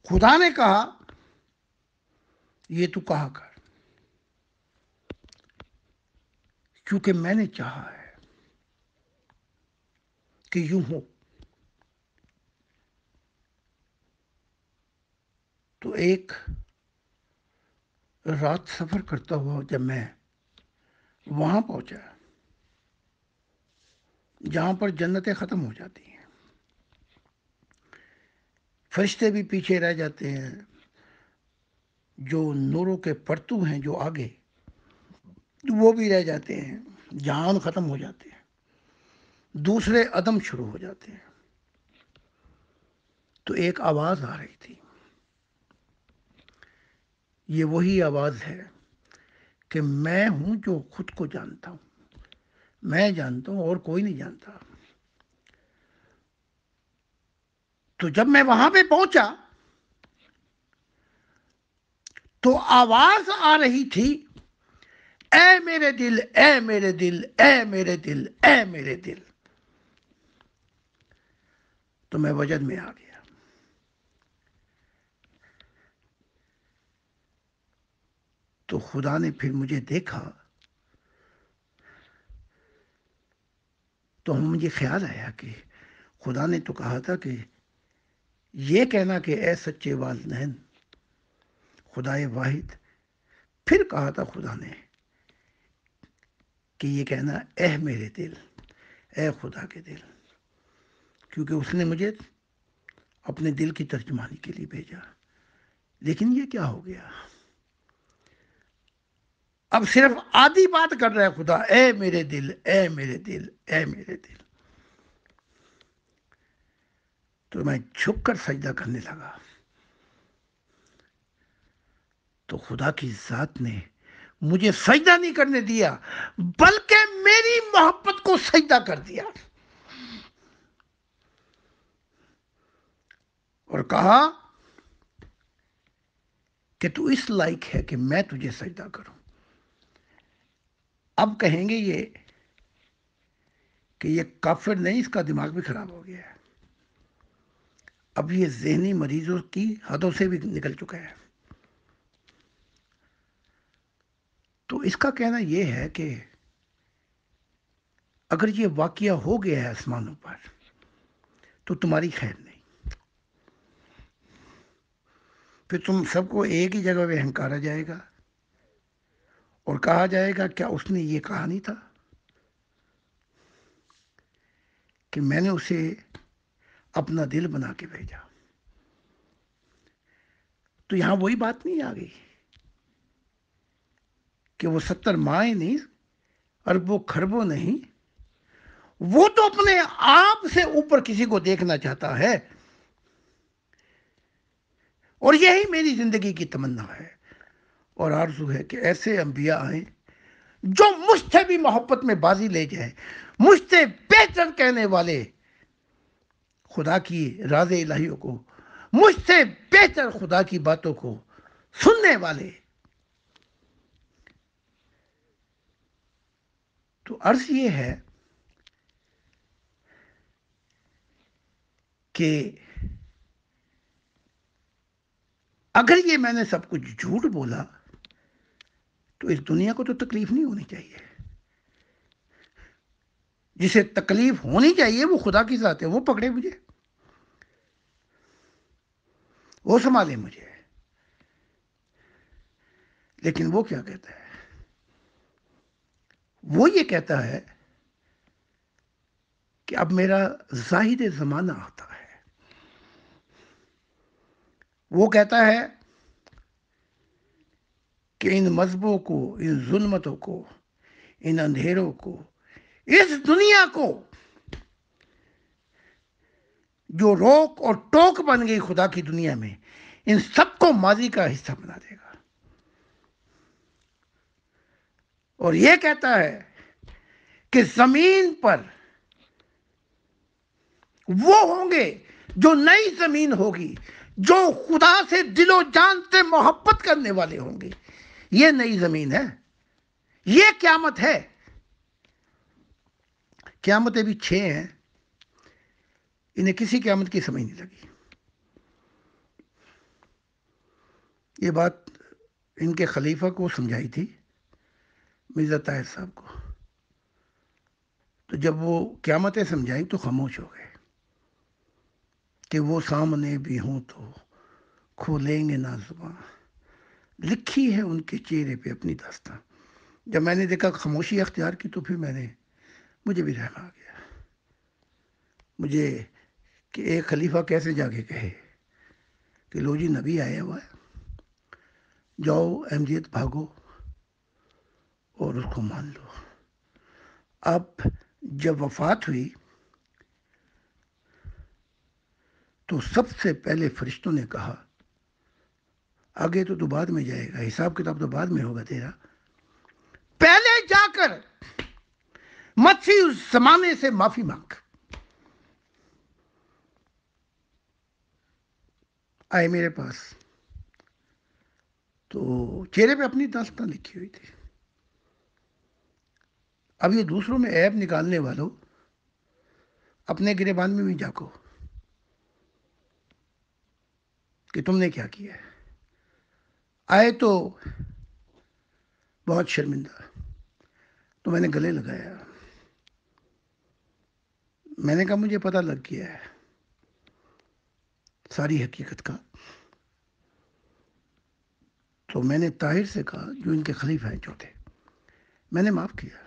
خدا نے کہا یہ تو کہا کر، کیونکہ میں نے چاہا ہے کہ یوں ہو۔ تو ایک رات سفر کرتا ہوا جب میں وہاں پہنچا جہاں پر جنتیں ختم ہو جاتی ہیں، فرشتے بھی پیچھے رہ جاتے ہیں، جو نوروں کے پرتو ہیں جو آگے وہ بھی رہ جاتے ہیں، جہان ختم ہو جاتے ہیں، دوسرے عدم شروع ہو جاتے ہیں۔ تو ایک آواز آ رہی تھی، یہ وہی آواز ہے کہ میں ہوں جو خود کو جانتا ہوں، میں جانتا ہوں اور کوئی نہیں جانتا۔ تو جب میں وہاں پہ پہنچا تو آواز آ رہی تھی، اے میرے دل، اے میرے دل، اے میرے دل، اے میرے دل۔ تو میں وجد میں آ گیا۔ تو خدا نے پھر مجھے دیکھا تو مجھے خیال آیا کہ خدا نے تو کہا تھا کہ یہ کہنا کہ اے سچے والدین خدا واحد، پھر کہا تھا خدا نے کہ یہ کہنا اے میرے دل، اے خدا کے دل، کیونکہ اس نے مجھے اپنے دل کی ترجمانی کے لیے بھیجا۔ لیکن یہ کیا ہو گیا؟ اب صرف آدھی بات کر رہا ہے خدا، اے میرے دل، اے میرے دل، اے میرے دل۔ تو میں جھک کر سجدہ کرنے لگا تو خدا کی ذات نے مجھے سجدہ نہیں کرنے دیا، بلکہ میری محبت کو سجدہ کر دیا اور کہا کہ تو اس لائق ہے کہ میں تجھے سجدہ کروں۔ اب کہیں گے یہ کہ یہ کافر نہیں، اس کا دماغ بھی خراب ہو گیا ہے، اب یہ ذہنی مریضوں کی حدوں سے بھی نکل چکا ہے۔ تو اس کا کہنا یہ ہے کہ اگر یہ واقعہ ہو گیا ہے آسمانوں پر تو تمہاری خیر نہیں، پھر تم سب کو ایک ہی جگہ پہ ہنکارا جائے گا اور کہا جائے گا کیا اس نے یہ کہا نہیں تھا کہ میں نے اسے اپنا دل بنا کے بھیجا؟ تو یہاں وہی بات نہیں آ گئی کہ وہ 70 مائیں نہیں، اربوں خربوں نہیں، وہ تو اپنے آپ سے اوپر کسی کو دیکھنا چاہتا ہے، اور یہی میری زندگی کی تمنا ہے اور آرزو ہے کہ ایسے انبیاء آئیں جو مجھ سے بھی محبت میں بازی لے جائیں، مجھ سے بہتر کہنے والے خدا کی راز الہیوں کو، مجھ سے بہتر خدا کی باتوں کو سننے والے۔ تو عرض یہ ہے کہ اگر یہ میں نے سب کچھ جھوٹ بولا تو اس دنیا کو تو تکلیف نہیں ہونی چاہیے، جسے تکلیف ہونی چاہیے وہ خدا کی ذات ہے، وہ پکڑے مجھے، وہ سنبھالے مجھے۔ لیکن وہ کیا کہتا ہے؟ وہ یہ کہتا ہے کہ اب میرا زاہد زمانہ آتا ہے۔ وہ کہتا ہے کہ ان مذہبوں کو، ان ظلمتوں کو، ان اندھیروں کو، اس دنیا کو جو روک اور ٹوک بن گئی خدا کی دنیا میں، ان سب کو ماضی کا حصہ بنا دے گا، اور یہ کہتا ہے کہ زمین پر وہ ہوں گے جو نئی زمین ہوگی، جو خدا سے دل و جان سے محبت کرنے والے ہوں گے۔ یہ نئی زمین ہے، یہ قیامت ہے۔ قیامتیں بھی 6 ہیں، انہیں کسی قیامت کی سمجھ نہیں لگی۔ یہ بات ان کے خلیفہ کو سمجھائی تھی، مرزا طاہر صاحب کو، تو جب وہ قیامتیں سمجھائیں تو خاموش ہو گئے کہ وہ سامنے بھی ہوں تو کھولیں گے نہ زباں، لکھی ہے ان کے چہرے پہ اپنی داستان۔ جب میں نے دیکھا خاموشی اختیار کی تو پھر مجھے بھی رحم آ گیا، مجھے کہ ایک خلیفہ کیسے جا کے کہے کہ لو جی نبی آیا ہوا ہے، جاؤ احمدیت بھاگو اور اس کو مان لو۔ اب جب وفات ہوئی تو سب سے پہلے فرشتوں نے کہا آگے تو بعد میں جائے گا، حساب کتاب تو بعد میں ہوگا تیرا، پہلے جا کر مسیح اس زمانے سے معافی مانگ۔ آئے میرے پاس تو چہرے پہ اپنی داستان لکھی ہوئی تھی۔ اب یہ دوسروں میں عیب نکالنے والوں، اپنے گریبان میں بھی جھانکو کہ تم نے کیا کیا ہے۔ آئے تو بہت شرمندہ، تو میں نے گلے لگایا، میں نے کہا مجھے پتہ لگ گیا ہے ساری حقیقت کا۔ تو میں نے طاہر سے کہا جو ان کے خلیفہ ہیں چوتھے، میں نے معاف کیا،